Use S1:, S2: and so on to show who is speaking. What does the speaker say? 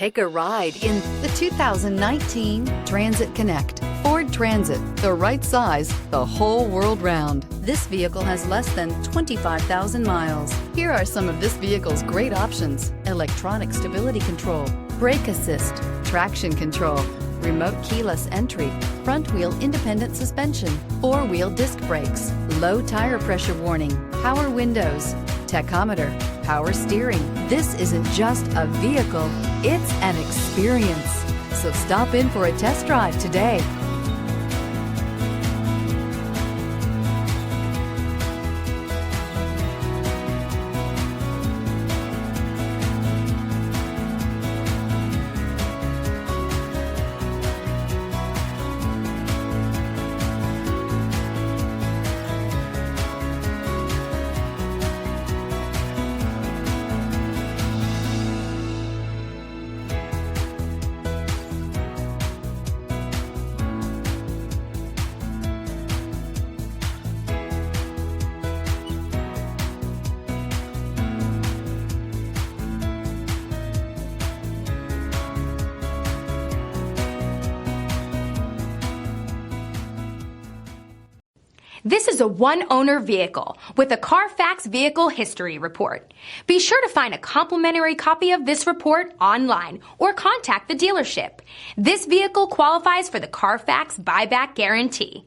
S1: Take a ride in the 2019 Transit Connect. Ford Transit, the right size, the whole world round. This vehicle has less than 25,000 miles. Here are some of this vehicle's great options: electronic stability control, brake assist, traction control, remote keyless entry, front wheel independent suspension, four-wheel disc brakes, low tire pressure warning, power windows, tachometer, power steering. This isn't just a vehicle, it's an experience. So stop in for a test drive today.
S2: This is a one-owner vehicle with a Carfax Vehicle History Report. Be sure to find a complimentary copy of this report online or contact the dealership. This vehicle qualifies for the Carfax Buyback Guarantee.